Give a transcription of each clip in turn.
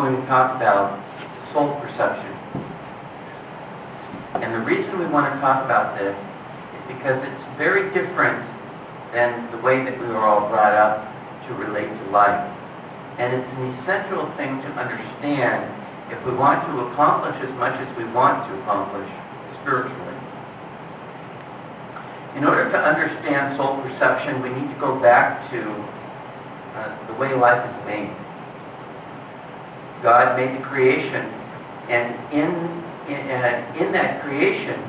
going to talk about soul perception. And the reason we want to talk about this is because it's very different than the way that we were all brought up to relate to life. And it's an essential thing to understand if we want to accomplish as much as we want to accomplish spiritually. In order to understand soul perception, we need to go back to the way life is made. God made the creation, and in that creation,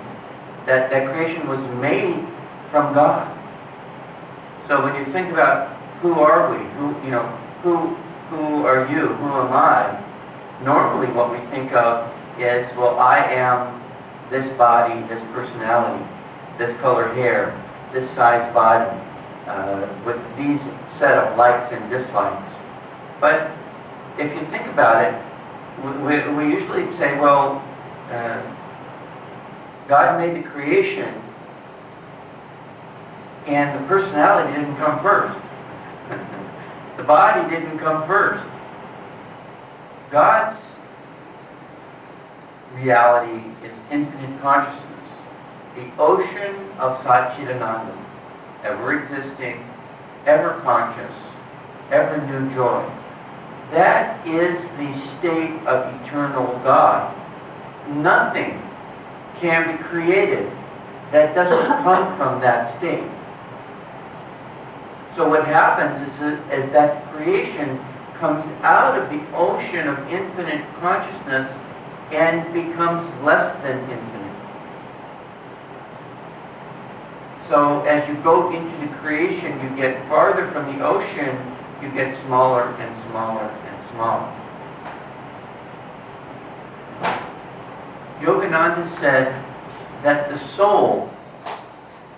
that creation was made from God. So when you think about who are we, who are you, who am I? Normally what we think of is, well, I am this body, this personality, this color hair, this size body, with these set of likes and dislikes. But if you think about it, we usually say, well, God made the creation and the personality didn't come first. The body didn't come first. God's reality is infinite consciousness, the ocean of Satchidananda, ever existing, ever conscious, ever new joy. That is the state of eternal God. Nothing can be created that doesn't come from that state. So what happens is that creation comes out of the ocean of infinite consciousness and becomes less than infinite. So as you go into the creation, you get farther from the ocean, you get smaller and smaller and smaller. Yogananda said that the soul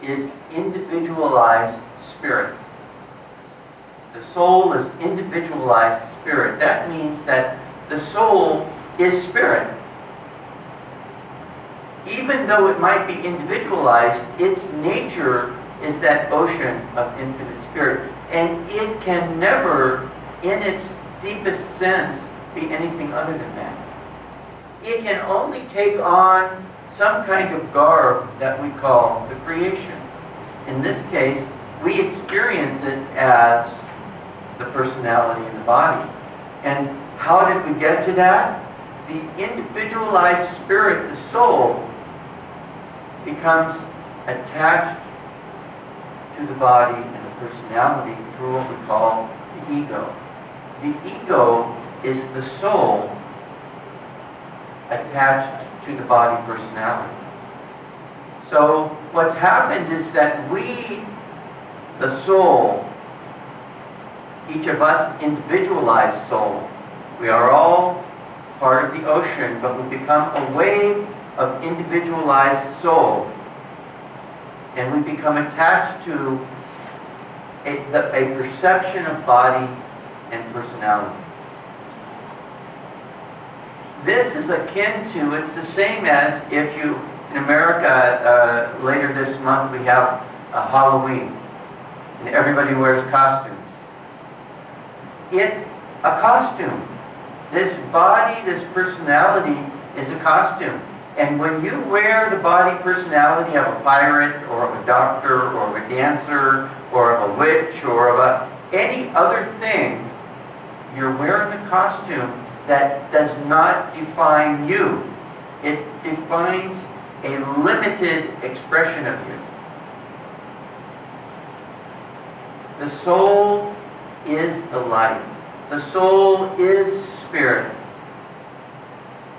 is individualized spirit. The soul is individualized spirit. That means that the soul is spirit. Even though it might be individualized, its nature is that ocean of infinite spirit. And it can never, in its deepest sense, be anything other than that. It can only take on some kind of garb that we call the creation. In this case, we experience it as the personality in the body. And how did we get to that? The individualized spirit, the soul, becomes attached to the body and the personality through what we call the ego. The ego is the soul attached to the body personality. So what's happened is that we, the soul, each of us individualized soul, we are all part of the ocean, but we become a wave of individualized soul. And we become attached to a perception of body and personality. This is akin to, it's the same as if you, in America, later this month we have Halloween, and everybody wears costumes. It's a costume. This body, this personality is a costume. And when you wear the body personality of a pirate, or of a doctor, or of a dancer, or of a witch, or of any other thing, you're wearing a costume that does not define you. It defines a limited expression of you. The soul is the light. The soul is spirit.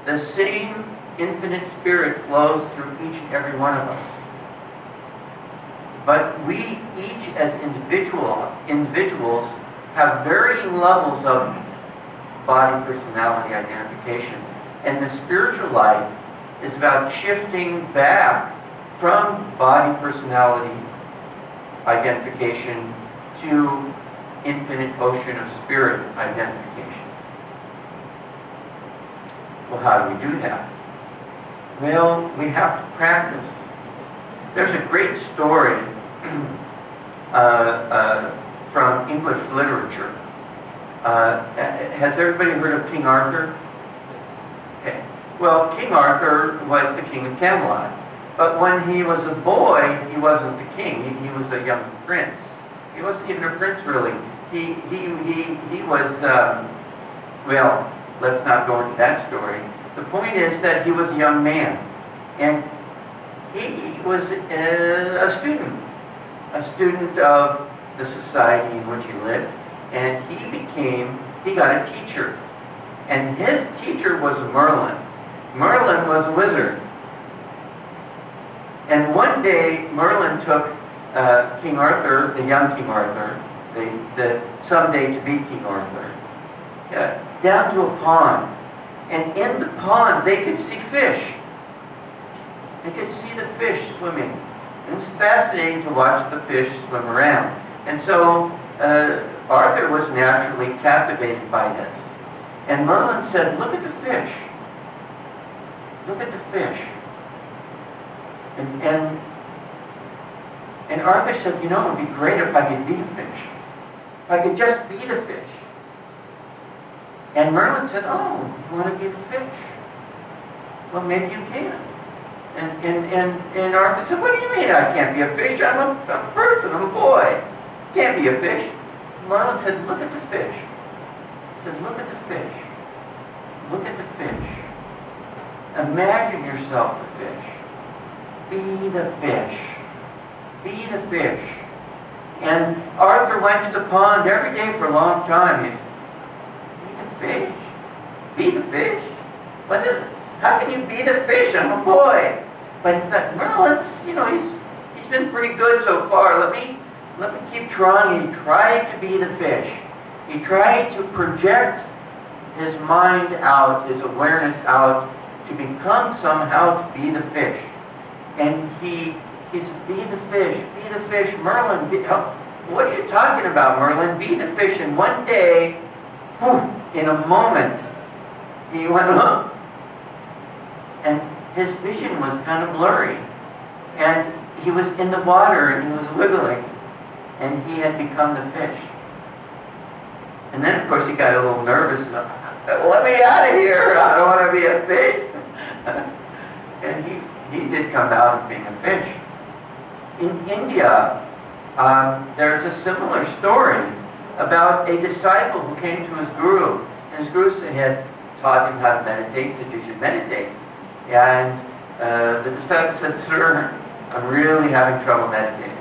The same infinite spirit flows through each and every one of us. But we each as individuals have varying levels of body personality identification. And the spiritual life is about shifting back from body personality identification to infinite ocean of spirit identification. Well, how do we do that? Well, we have to practice. There's a great story from English literature Has everybody heard of King Arthur? Okay. Well, King Arthur was the king of Camelot. But when he was a boy, he wasn't the king. He was a young prince. He wasn't even a prince, really. He was, well, let's not go into that story. The point is that he was a young man. And he was a student of the society in which he lived. And he got a teacher. And his teacher was Merlin. Merlin was a wizard. And one day, Merlin took King Arthur, the young King Arthur, the someday to be King Arthur, down to a pond. And in the pond, they could see fish. They could see the fish swimming. It was fascinating to watch the fish swim around. And so Arthur was naturally captivated by this. And Merlin said, look at the fish. Look at the fish. And Arthur said, you know, it would be great if I could be a fish. If I could just be the fish. And Merlin said, oh, you want to be the fish? Well, maybe you can. And Arthur said, what do you mean I can't be a fish? I'm a person, I'm a boy. Can't be a fish. Merlin said, look at the fish. He said, look at the fish. Look at the fish. Imagine yourself the fish. Be the fish. Be the fish. And Arthur went to the pond every day for a long time. He said, be the fish. Be the fish. What is it? How can you be the fish? I'm a boy. But he thought, Merlin's, you know, he's been pretty good so far. Let me keep trying. He tried to be the fish. He tried to project his mind out, his awareness out, to become somehow to be the fish. And he said, be the fish, be the fish. Merlin, what are you talking about, Merlin? Be the fish. And one day, in a moment, he went, huh? And his vision was kind of blurry. And he was in the water and he was wiggling. And he had become the fish. And then, of course, he got a little nervous. Let me out of here. I don't want to be a fish. And he did come out of being a fish. In India, there's a similar story about a disciple who came to his guru. And his guru had taught him how to meditate, said you should meditate. And the disciple said, sir, I'm really having trouble meditating.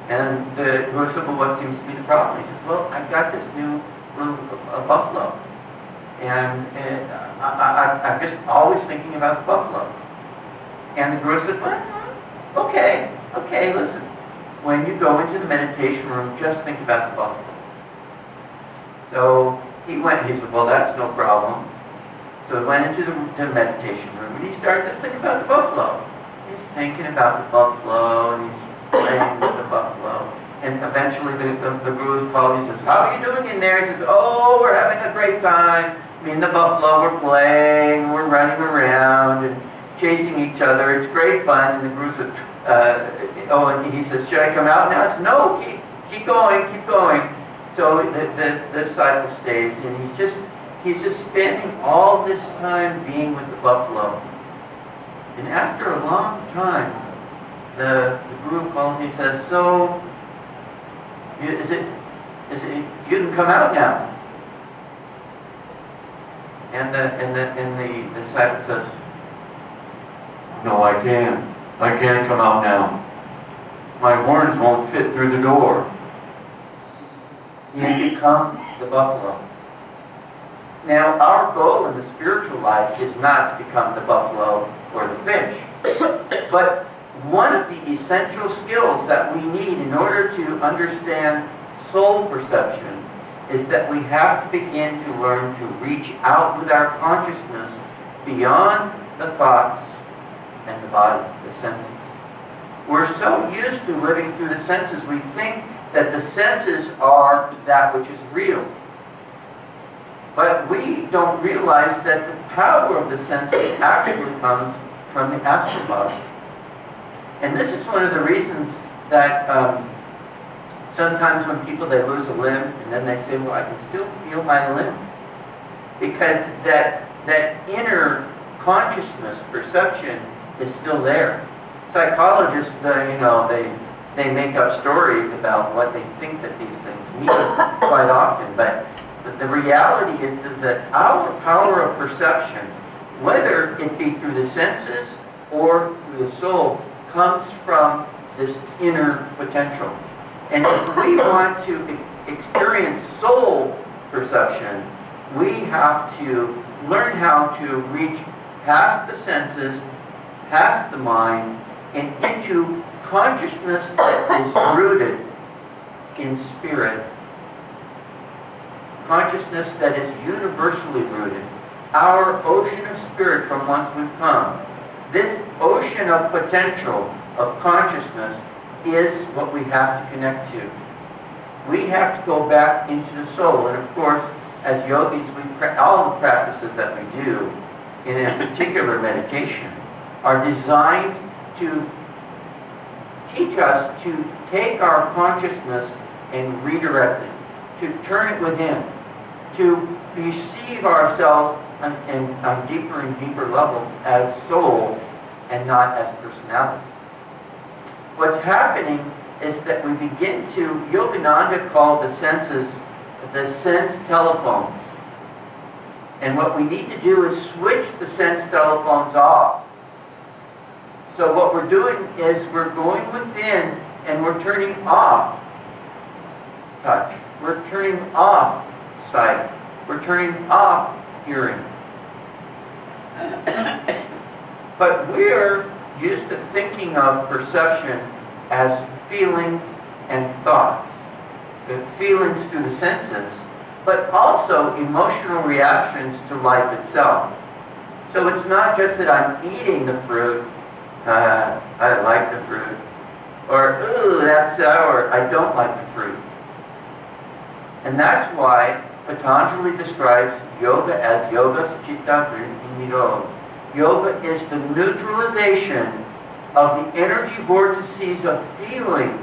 And the guru said, well, what seems to be the problem? He says, well, I've got this new little buffalo. And I'm just always thinking about the buffalo. And the guru said, well, okay, listen. When you go into the meditation room, just think about the buffalo. So he said, well, that's no problem. So he went into the meditation room and he started to think about the buffalo. He's thinking about the buffalo and he's playing with the buffalo. And eventually the guru's called. He says, how are you doing in there? He says, oh, we're having a great time. Me and the buffalo, we're playing, we're running around and chasing each other. It's great fun. And the guru says, and he says, should I come out now? I said, no, keep going. So the disciple stays, and he's just spending all this time being with the buffalo. And after a long time, the guru calls and he says, so, is it, you can come out now? And the disciple says, no, I can't come out now. My horns won't fit through the door. He had become the buffalo. Now, our goal in the spiritual life is not to become the buffalo or the fish. But one of the essential skills that we need in order to understand soul perception is that we have to begin to learn to reach out with our consciousness beyond the thoughts and the body, the senses. We're so used to living through the senses, we think that the senses are that which is real. But we don't realize that the power of the senses actually comes from the astral body. And this is one of the reasons that Sometimes when people, they lose a limb, and then they say, well, I can still feel my limb. Because that inner consciousness, perception, is still there. Psychologists, they make up stories about what they think that these things mean quite often, but the reality is that our power of perception, whether it be through the senses or through the soul, comes from this inner potential. And if we want to experience soul perception, we have to learn how to reach past the senses, past the mind, and into consciousness that is rooted in spirit. Consciousness that is universally rooted. Our ocean of spirit from whence we've come. This ocean of potential, of consciousness, is what we have to connect to. We have to go back into the soul. And of course, as yogis, all the practices that we do in a particular meditation are designed to teach us to take our consciousness and redirect it, to turn it within, to receive ourselves on deeper and deeper levels as soul and not as personality. What's happening is that we begin to, Yogananda called the senses the sense telephones. And what we need to do is switch the sense telephones off. So what we're doing is we're going within and we're turning off touch. We're turning off sight. We're turning off hearing. But we're used to thinking of perception as feelings and thoughts. The feelings through the senses, but also emotional reactions to life itself. So it's not just that I'm eating the fruit, I like the fruit, or, ooh, that's sour, I don't like the fruit. And that's why Patanjali describes yoga as yoga citta vritti niro. Yoga is the neutralization of the energy vortices of feeling,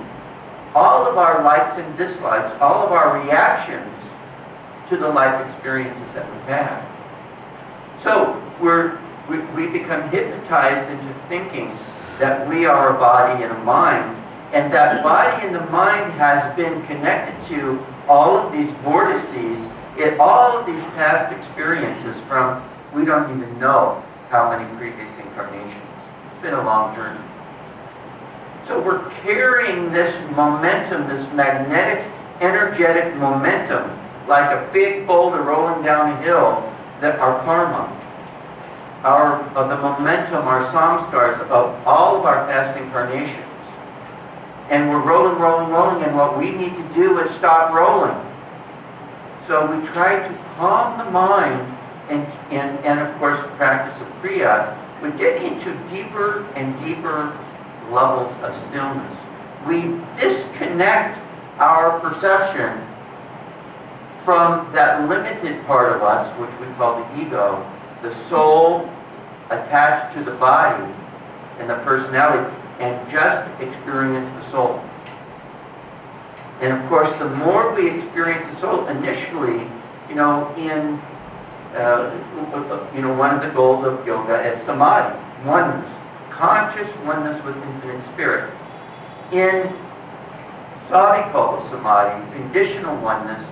all of our likes and dislikes, all of our reactions to the life experiences that we've had. So we become hypnotized into thinking that we are a body and a mind, and that body and the mind has been connected to all of these vortices, all of these past experiences from we don't even know how many previous incarnations. It's been a long journey. So we're carrying this momentum, this magnetic, energetic momentum, like a big boulder rolling down a hill, that our karma, the momentum, our samskars of all of our past incarnations. And we're rolling, rolling, rolling, and what we need to do is stop rolling. So we try to calm the mind, and of course the practice of Kriya, we get into deeper and deeper levels of stillness. We disconnect our perception from that limited part of us, which we call the ego, the soul attached to the body and the personality, and just experience the soul. And of course, the more we experience the soul, initially, one of the goals of yoga is samadhi, oneness, conscious oneness with infinite spirit. In savikalpa samadhi, conditional oneness,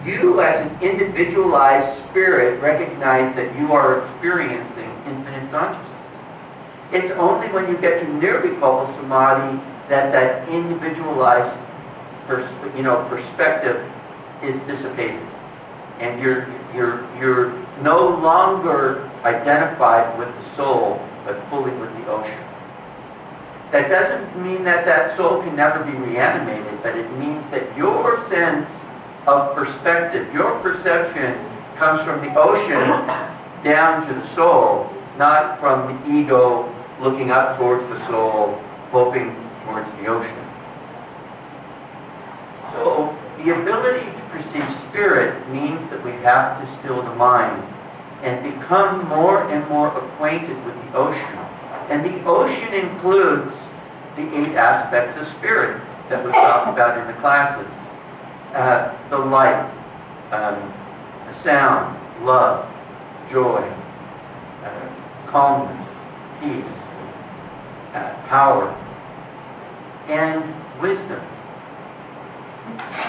you as an individualized spirit recognize that you are experiencing infinite consciousness. It's only when you get to nirvikalpa samadhi that individualized perspective is dissipated, and you're no longer identified with the soul, but fully with the ocean. That doesn't mean that soul can never be reanimated, but it means that your sense of perspective, your perception, comes from the ocean down to the soul, not from the ego looking up towards the soul, hoping towards the ocean. So the ability to perceive spirit means that we have to still the mind and become more and more acquainted with the ocean. And the ocean includes the 8 aspects of spirit. that was talked about in the classes. The light, the sound, love, joy, calmness, peace, power, and wisdom.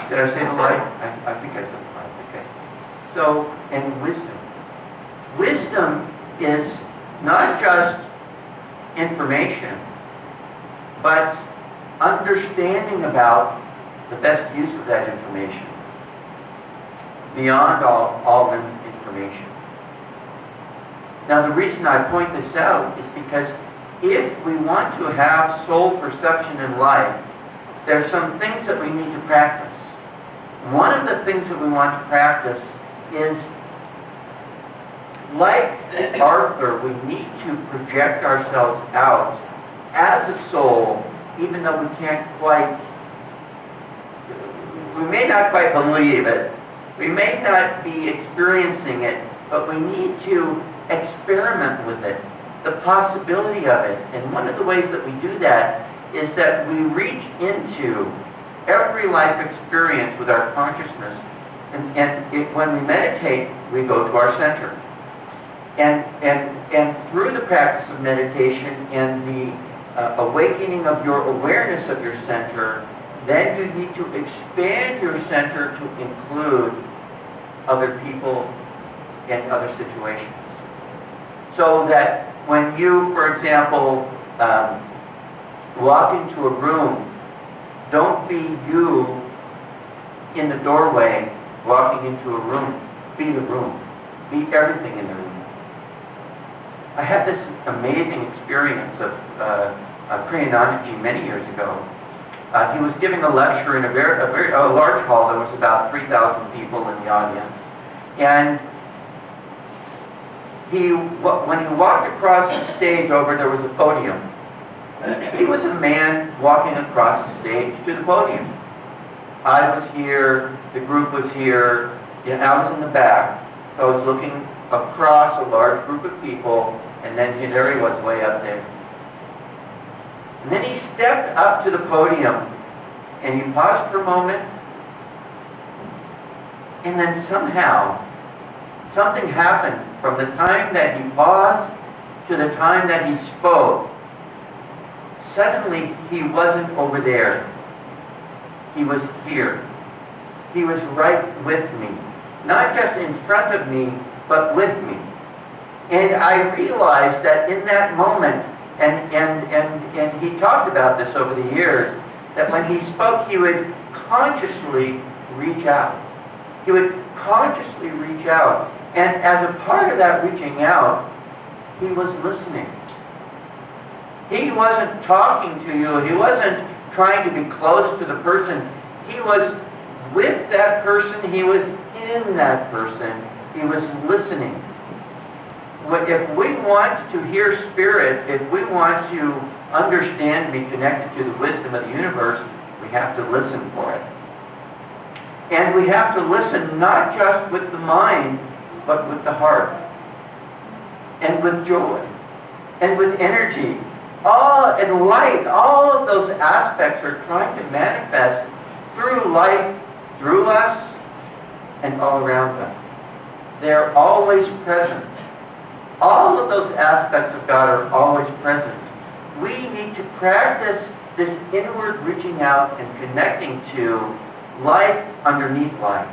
Did I say the light? I think I said the light. Okay. So, and wisdom. Wisdom is not just information, but understanding about the best use of that information beyond all information. Now, the reason I point this out is because if we want to have soul perception in life, there's some things that we need to practice. One of the things that we want to practice is, like Arthur, we need to project ourselves out as a soul, even though we can't quite, we may not quite believe it, we may not be experiencing it, but we need to experiment with it, the possibility of it. And one of the ways that we do that is that we reach into every life experience with our consciousness, and when we meditate, we go to our center. And through the practice of meditation and the awakening of your awareness of your center, then you need to expand your center to include other people and other situations. So that when you, for example, walk into a room, don't be you in the doorway walking into a room. Be the room. Be everything in the room. I had this amazing experience of Kriyanandaji many years ago. He was giving a lecture in a very large hall. There was about 3,000 people in the audience. And when he walked across the stage over, there was a podium. He was a man walking across the stage to the podium. I was here, the group was here, and I was in the back. So I was looking across a large group of people, and then there he was way up there. And then he stepped up to the podium, and he paused for a moment, and then somehow, something happened from the time that he paused to the time that he spoke. Suddenly, he wasn't over there. He was here. He was right with me. Not just in front of me, but with me. And I realized that in that moment, and he talked about this over the years, that when he spoke, he would consciously reach out. He would consciously reach out. And as a part of that reaching out, he was listening. He wasn't talking to you. He wasn't trying to be close to the person. He was with that person. He was in that person. He was listening. If we want to hear spirit, if we want to understand, be connected to the wisdom of the universe, we have to listen for it. And we have to listen not just with the mind, but with the heart. And with joy. And with energy. And light. All of those aspects are trying to manifest through life, through us, and all around us. They're always present. All of those aspects of God are always present. We need to practice this inward reaching out and connecting to life underneath life.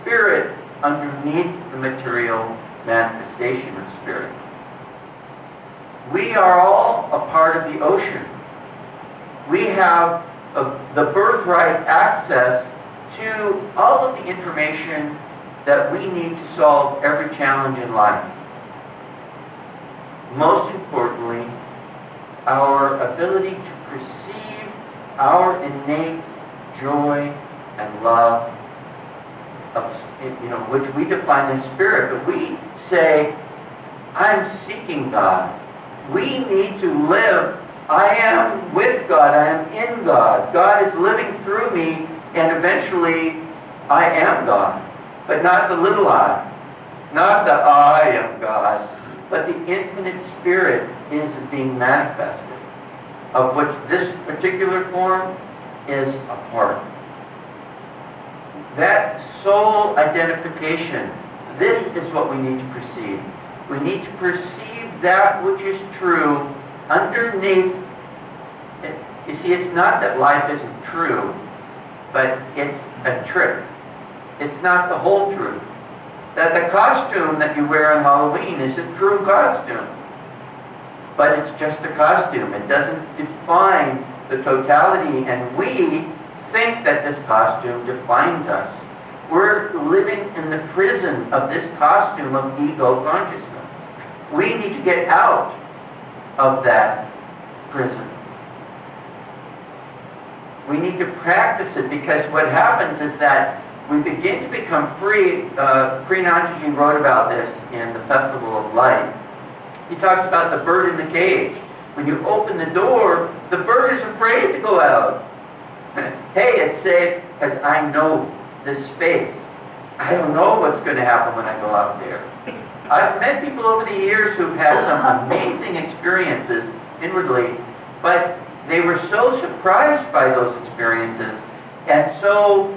Spirit underneath the material manifestation of spirit. We are all a part of the ocean. We have the birthright access to all of the information that we need to solve every challenge in life. Most importantly, our ability to perceive our innate joy and love, which we define as spirit. But we say, I'm seeking God. We need to live. I am with God. I am in God. God is living through me, and eventually I am God. But not the little I. Not the I am God. But the infinite spirit is being manifested, of which this particular form is apart. That soul identification, this is what we need to perceive. We need to perceive that which is true underneath. You see, it's not that life isn't true, but it's a trick. It's not the whole truth. That the costume that you wear on Halloween is a true costume. But it's just a costume. It doesn't define the totality, and we think that this costume defines us. We're living in the prison of this costume of ego consciousness. We need to get out of that prison. We need to practice it, because what happens is that we begin to become free. Pre-Nanjiji wrote about this in the Festival of Light. He talks about the bird in the cage. When you open the door, the bird is afraid to go out. Hey, it's safe because I know this space. I don't know what's going to happen when I go out there. I've met people over the years who've had some amazing experiences inwardly, but they were so surprised by those experiences, and so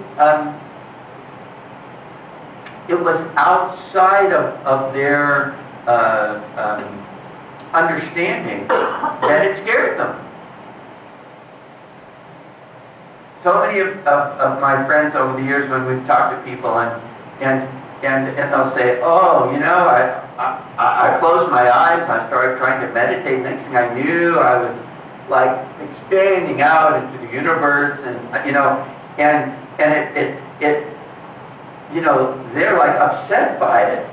it was outside of their understanding that it scared them. So many of my friends over the years, when we've talked to people, and they'll say, oh, you know, I closed my eyes and I started trying to meditate. Next thing I knew, I was like expanding out into the universe, and you know, and it you know, they're like upset by it,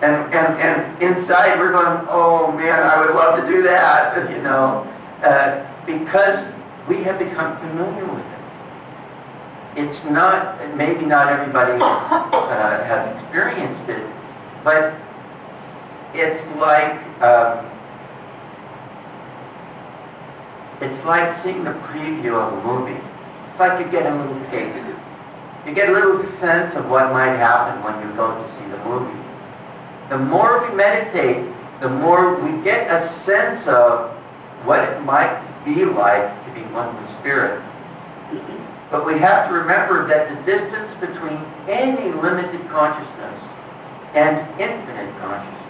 and inside we're going, oh man, I would love to do that, you know, because we have become familiar with it. It's not, maybe not everybody has experienced it, but it's like seeing the preview of a movie. It's like you get a little taste. You get a little sense of what might happen when you go to see the movie. The more we meditate, the more we get a sense of what it might be like to be one with Spirit. But we have to remember that the distance between any limited consciousness and infinite consciousness,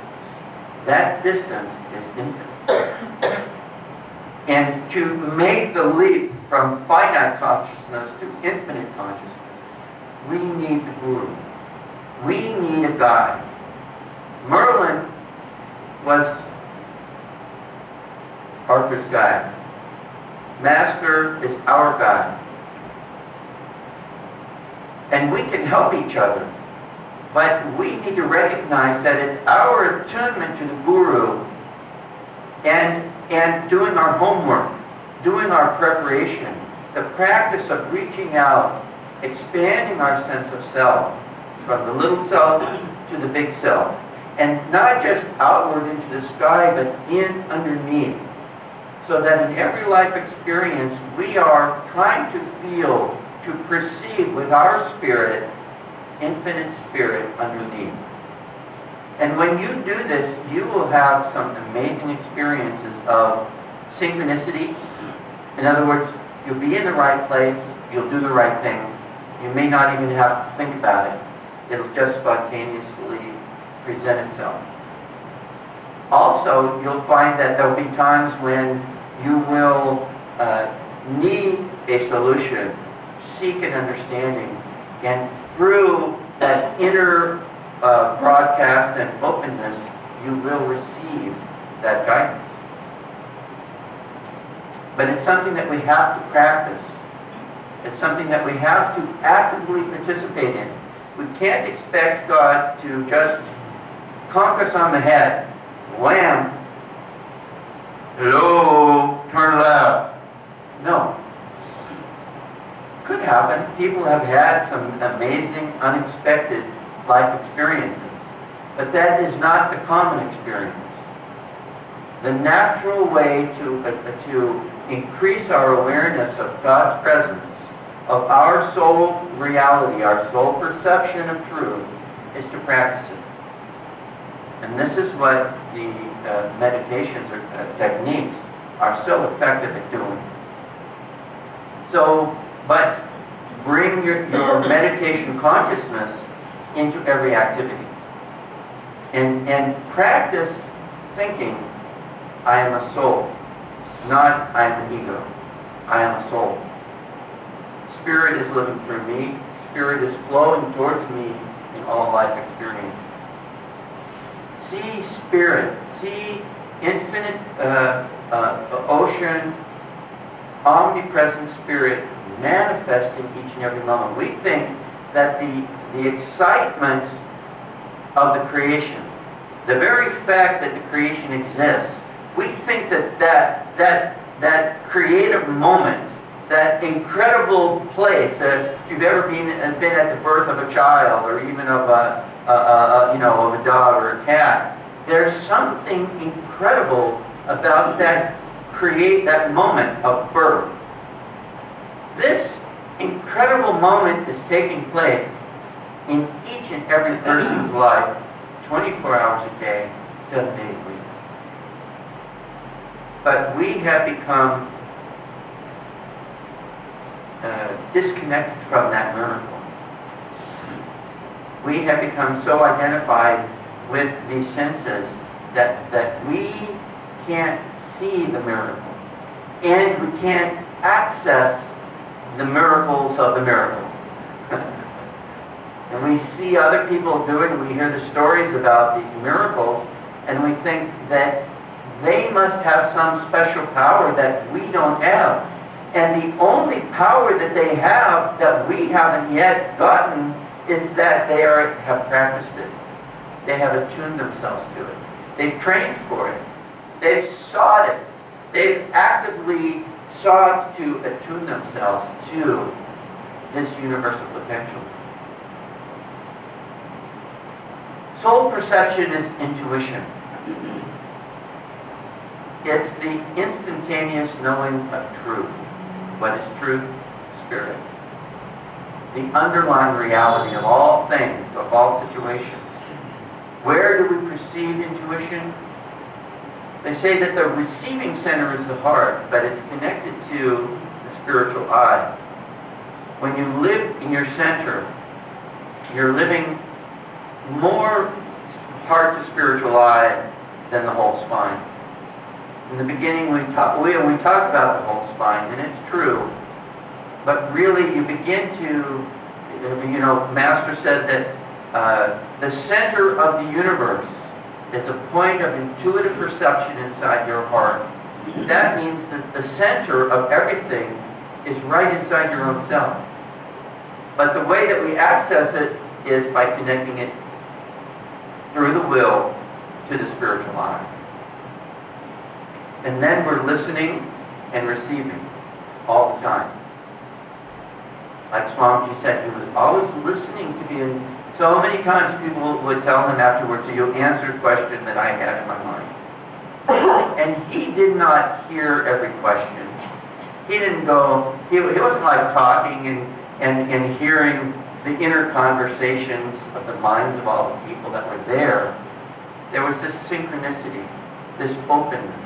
that distance is infinite. And to make the leap from finite consciousness to infinite consciousness, we need the Guru. We need a guide. Merlin was Arthur's guide. Master is our guide. And we can help each other. But we need to recognize that it's our attunement to the Guru and doing our homework, doing our preparation, the practice of reaching out, expanding our sense of self from the little self to the big self. And not just outward into the sky, but in underneath. So that in every life experience, we are trying to feel, to perceive with our spirit, infinite spirit underneath. And when you do this, you will have some amazing experiences of synchronicities. In other words, you'll be in the right place, you'll do the right things. You may not even have to think about it. It'll just spontaneously present itself. Also, you'll find that there'll be times when you will need a solution, seek an understanding, and through that inner broadcast and openness, you will receive that guidance. But it's something that we have to practice. It's something that we have to actively participate in. We can't expect God to just conk us on the head. Wham! Hello, turn left. No. Could happen. People have had some amazing, unexpected life experiences. But that is not the common experience. The natural way to increase our awareness of God's presence, of our soul reality, our soul perception of truth, is to practice it. And this is what the meditations or techniques are so effective at doing. So but bring your meditation consciousness into every activity. And practice thinking, I am a soul, not I am an ego. I am a soul. Spirit is living through me. Spirit is flowing towards me in all life experiences. See spirit. See infinite ocean, omnipresent spirit manifesting each and every moment. We think that the excitement of the creation, the very fact that the creation exists, we think that creative moment, that incredible place, if you've ever been at the birth of a child or even of a dog or a cat, there's something incredible about that moment of birth. This incredible moment is taking place in each and every person's life, 24 hours a day, 7 days a week. But we have become disconnected from that miracle. We have become so identified with these senses that we can't see the miracle. And we can't access the miracles of the miracle. And we see other people doing, we hear the stories about these miracles, and we think that they must have some special power that we don't have. And the only power that they have that we haven't yet gotten is that they have practiced it. They have attuned themselves to it. They've trained for it. They've sought it. They've actively sought to attune themselves to this universal potential. Soul perception is intuition. It's the instantaneous knowing of truth. What is truth? Spirit. The underlying reality of all things, of all situations. Where do we perceive intuition? They say that the receiving center is the heart, but it's connected to the spiritual eye. When you live in your center, you're living more heart to spiritual eye than the whole spine. In the beginning, we talk about the whole spine, and it's true. But really, you begin to, Master said that the center of the universe is a point of intuitive perception inside your heart. That means that the center of everything is right inside your own self. But the way that we access it is by connecting it through the will to the spiritual eye. And then we're listening and receiving all the time. Like Swamiji said, he was always listening to me. And so many times people would tell him afterwards, so you answered a question that I had in my mind. And he did not hear every question. He didn't go, he wasn't like talking and hearing the inner conversations of the minds of all the people that were there. There was this synchronicity, this openness.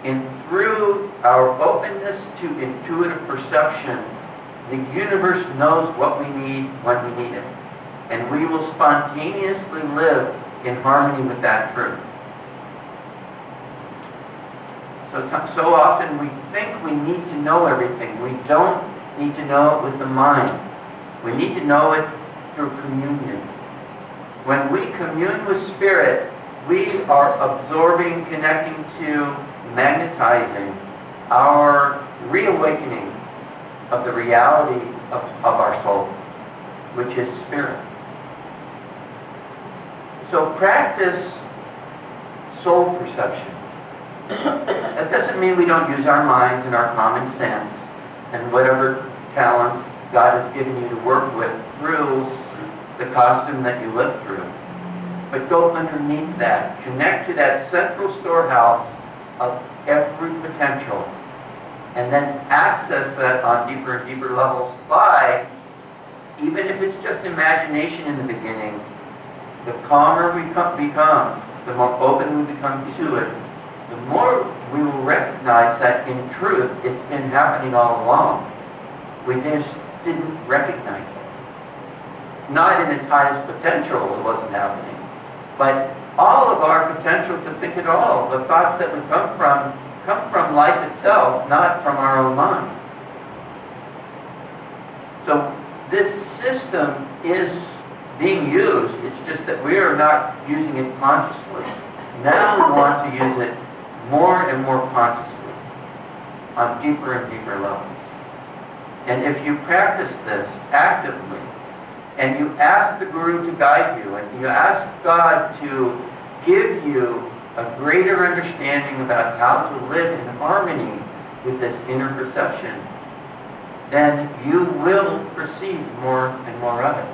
And through our openness to intuitive perception, the universe knows what we need when we need it. And we will spontaneously live in harmony with that truth. So often we think we need to know everything. We don't need to know it with the mind. We need to know it through communion. When we commune with Spirit, we are absorbing, connecting to, magnetizing our reawakening of the reality of our soul, which is Spirit. So practice soul perception. That doesn't mean we don't use our minds and our common sense and whatever talents God has given you to work with through the costume that you live through. But go underneath that. Connect to that central storehouse of every potential. And then access that on deeper and deeper levels by, even if it's just imagination in the beginning, the calmer we become, the more open we become to it, the more we will recognize that in truth it's been happening all along. We just didn't recognize it. Not in its highest potential it wasn't happening, but all of our potential to think at all, the thoughts that would come from life itself, not from our own minds. So this system is being used, it's just that we are not using it consciously. Now we want to use it more and more consciously on deeper and deeper levels. And if you practice this actively, and you ask the Guru to guide you, and you ask God to give you a greater understanding about how to live in harmony with this inner perception, then you will perceive more and more of it.